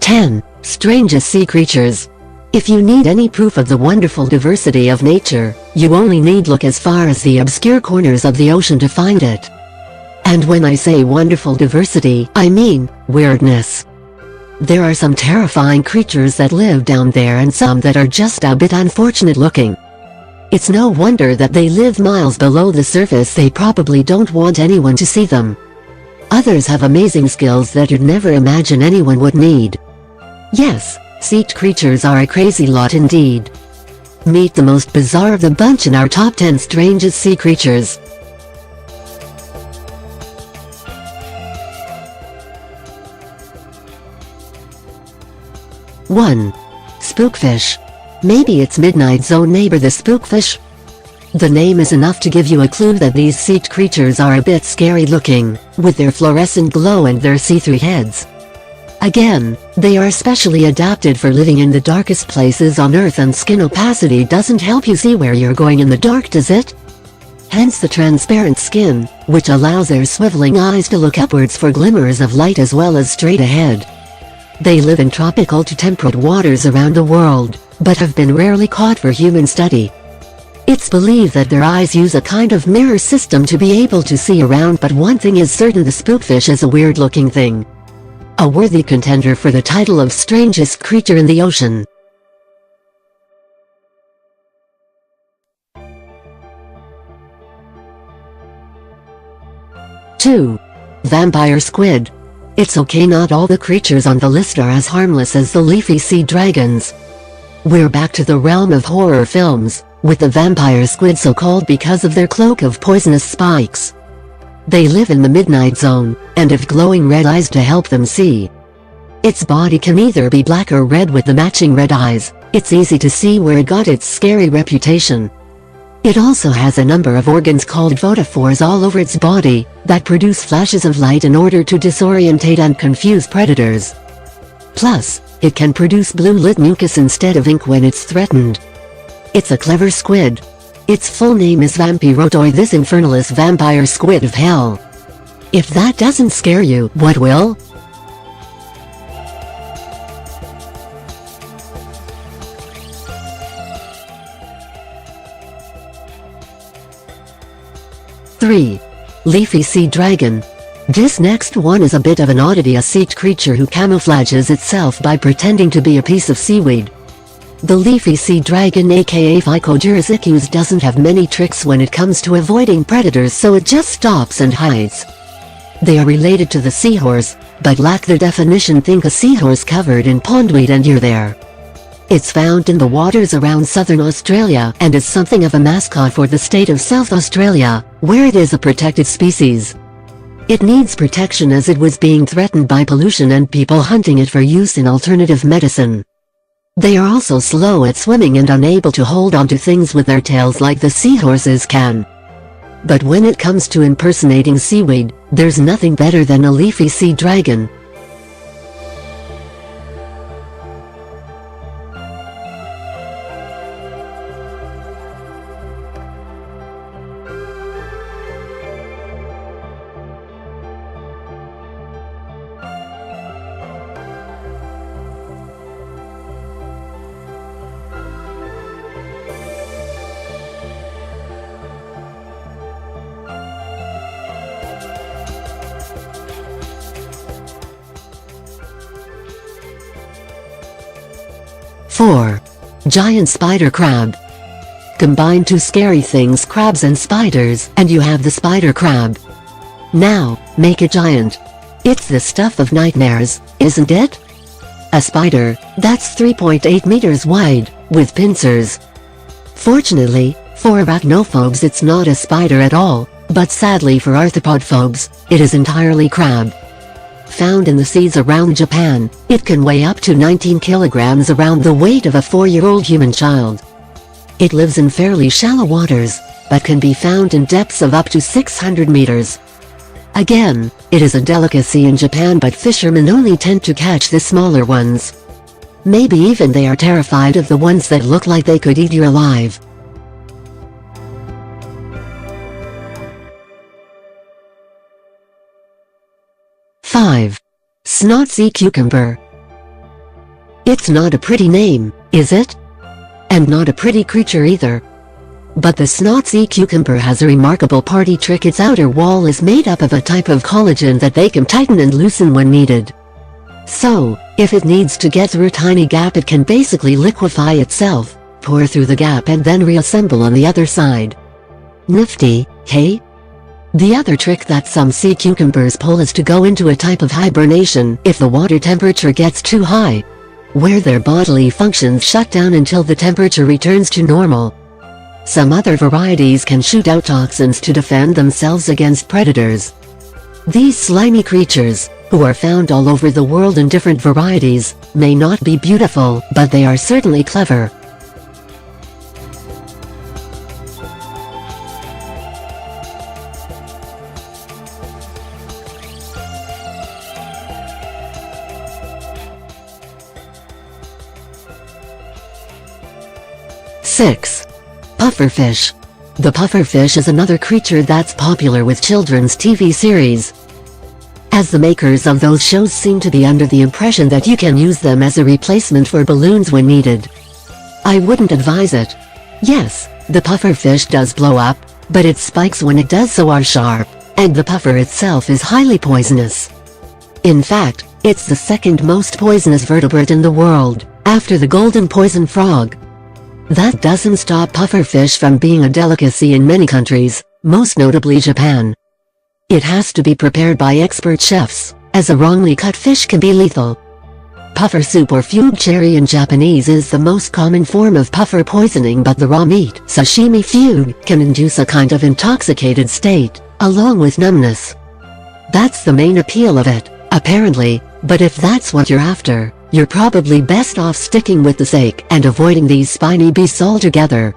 10. Strangest Sea Creatures. If you need any proof of the wonderful diversity of nature, you only need look as far as the obscure corners of the ocean to find it. And when I say wonderful diversity, I mean weirdness. There are some terrifying creatures that live down there and some that are just a bit unfortunate looking. It's no wonder that they live miles below the surface. They probably don't want anyone to see them. Others have amazing skills that you'd never imagine anyone would need. Yes, sea creatures are a crazy lot indeed. Meet the most bizarre of the bunch in our top 10 strangest sea creatures. One. Spookfish. Maybe it's Midnight Zone neighbor the Spookfish? The name is enough to give you a clue that these sea creatures are a bit scary looking, with their fluorescent glow and their see-through heads. Again, they are especially adapted for living in the darkest places on Earth, and skin opacity doesn't help you see where you're going in the dark, does it? Hence the transparent skin, which allows their swiveling eyes to look upwards for glimmers of light as well as straight ahead. They live in tropical to temperate waters around the world, but have been rarely caught for human study. It's believed that their eyes use a kind of mirror system to be able to see around, but one thing is certain: the spookfish is a weird-looking thing. A worthy contender for the title of strangest creature in the ocean. Two. Vampire squid. It's okay, not all the creatures on the list are as harmless as the leafy sea dragons. We're back to the realm of horror films, with the vampire squid, so called because of their cloak of poisonous spikes. They live in the Midnight Zone, and have glowing red eyes to help them see. Its body can either be black or red with the matching red eyes. It's easy to see where it got its scary reputation. It also has a number of organs called photophores all over its body, that produce flashes of light in order to disorientate and confuse predators. Plus, it can produce blue-lit mucus instead of ink when it's threatened. It's a clever squid. Its full name is Vampirotoid, this infernalist vampire squid of hell. If that doesn't scare you, what will? Three. Leafy Sea Dragon. This next one is a bit of an oddity, a sea creature who camouflages itself by pretending to be a piece of seaweed. The Leafy Sea Dragon, aka Phycojurisicus, doesn't have many tricks when it comes to avoiding predators, so it just stops and hides. They are related to the seahorse, but lack the definition. Think a seahorse covered in pondweed and you're there. It's found in the waters around southern Australia and is something of a mascot for the state of South Australia, where it is a protected species. It needs protection as it was being threatened by pollution and people hunting it for use in alternative medicine. They are also slow at swimming and unable to hold onto things with their tails like the seahorses can. But when it comes to impersonating seaweed, there's nothing better than a leafy sea dragon. Four. Giant spider crab. Combine two scary things, crabs and spiders, and you have the spider crab. Now, make it giant. It's the stuff of nightmares, isn't it? A spider that's 3.8 meters wide, with pincers. Fortunately, for arachnophobes it's not a spider at all, but sadly for arthropodphobes, it is entirely crab. Found in the seas around Japan, it can weigh up to 19 kilograms, around the weight of a 4-year-old human child. It lives in fairly shallow waters, but can be found in depths of up to 600 meters. Again, it is a delicacy in Japan, but fishermen only tend to catch the smaller ones. Maybe even they are terrified of the ones that look like they could eat you alive. Five. Snot Sea Cucumber. It's not a pretty name, is it? And not a pretty creature either. But the Snot Sea Cucumber has a remarkable party trick. Its outer wall is made up of a type of collagen that they can tighten and loosen when needed. So, if it needs to get through a tiny gap, it can basically liquefy itself, pour through the gap and then reassemble on the other side. Nifty, hey? The other trick that some sea cucumbers pull is to go into a type of hibernation if the water temperature gets too high, where their bodily functions shut down until the temperature returns to normal. Some other varieties can shoot out toxins to defend themselves against predators. These slimy creatures, who are found all over the world in different varieties, may not be beautiful, but they are certainly clever. Six. Pufferfish. The pufferfish is another creature that's popular with children's TV series, as the makers of those shows seem to be under the impression that you can use them as a replacement for balloons when needed. I wouldn't advise it. Yes, the pufferfish does blow up, but its spikes when it does so are sharp, and the puffer itself is highly poisonous. In fact, it's the second most poisonous vertebrate in the world, after the golden poison frog. That doesn't stop pufferfish from being a delicacy in many countries, most notably Japan. It has to be prepared by expert chefs, as a wrongly cut fish can be lethal. Puffer soup or fugue cherry in Japanese is the most common form of puffer poisoning, but the raw meat, sashimi fugue, can induce a kind of intoxicated state, along with numbness. That's the main appeal of it, apparently, but if that's what you're after, you're probably best off sticking with the steak and avoiding these spiny beasts altogether.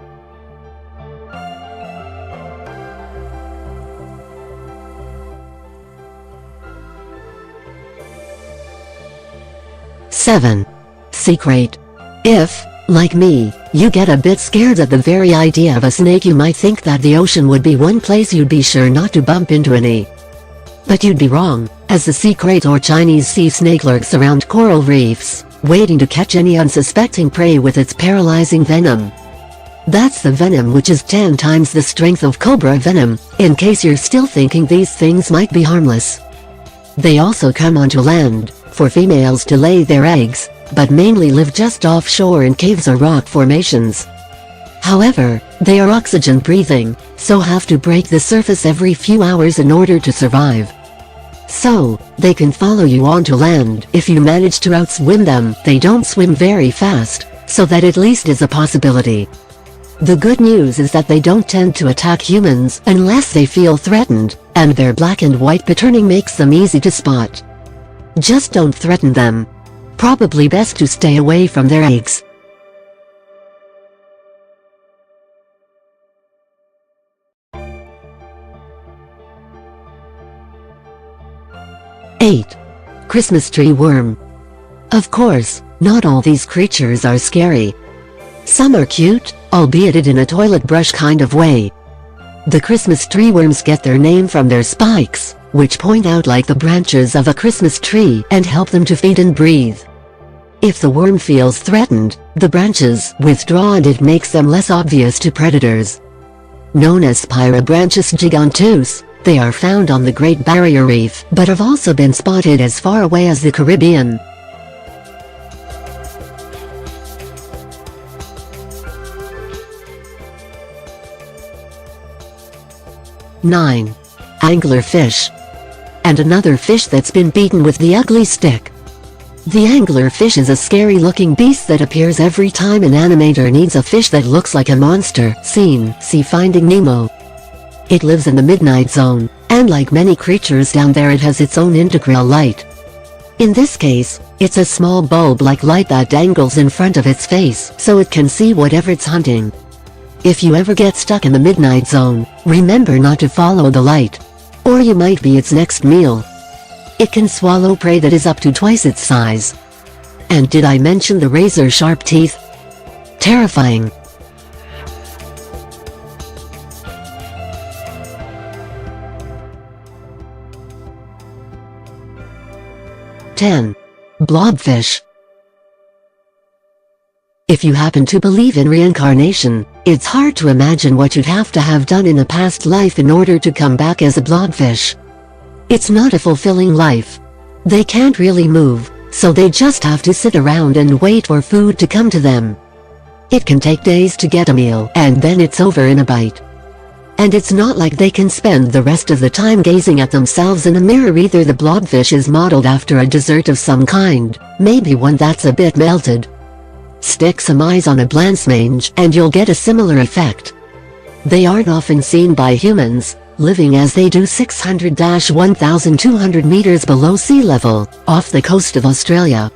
Seven. Sea Krait. If, like me, you get a bit scared at the very idea of a snake, you might think that the ocean would be one place you'd be sure not to bump into any. But you'd be wrong, as the sea krait or Chinese sea snake lurks around coral reefs, waiting to catch any unsuspecting prey with its paralyzing venom. That's the venom which is 10 times the strength of cobra venom, in case you're still thinking these things might be harmless. They also come onto land, for females to lay their eggs, but mainly live just offshore in caves or rock formations. However, they are oxygen-breathing, so have to break the surface every few hours in order to survive. So, they can follow you onto land if you manage to outswim them. They don't swim very fast, so that at least is a possibility. The good news is that they don't tend to attack humans unless they feel threatened, and their black and white patterning makes them easy to spot. Just don't threaten them. Probably best to stay away from their eggs. Eight. Christmas tree worm. Of course, not all these creatures are scary. Some are cute, albeit in a toilet brush kind of way. The Christmas tree worms get their name from their spikes, which point out like the branches of a Christmas tree and help them to feed and breathe. If the worm feels threatened, the branches withdraw and it makes them less obvious to predators. Known as Pyrobranchus giganteus, they are found on the Great Barrier Reef, but have also been spotted as far away as the Caribbean. Nine. Anglerfish. And another fish that's been beaten with the ugly stick. The anglerfish is a scary-looking beast that appears every time an animator needs a fish that looks like a monster. See Finding Nemo. It lives in the midnight zone, and like many creatures down there, it has its own integral light. In this case, it's a small bulb-like light that dangles in front of its face so it can see whatever it's hunting. If you ever get stuck in the midnight zone, remember not to follow the light, or you might be its next meal. It can swallow prey that is up to twice its size. And did I mention the razor-sharp teeth? Terrifying. Ten. Blobfish. If you happen to believe in reincarnation, it's hard to imagine what you'd have to have done in a past life in order to come back as a blobfish. It's not a fulfilling life. They can't really move, so they just have to sit around and wait for food to come to them. It can take days to get a meal, and then it's over in a bite. And it's not like they can spend the rest of the time gazing at themselves in a mirror either. The blobfish is modeled after a dessert of some kind, maybe one that's a bit melted. Stick some eyes on a blancmange and you'll get a similar effect. They aren't often seen by humans, living as they do 600-1,200 meters below sea level, off the coast of Australia.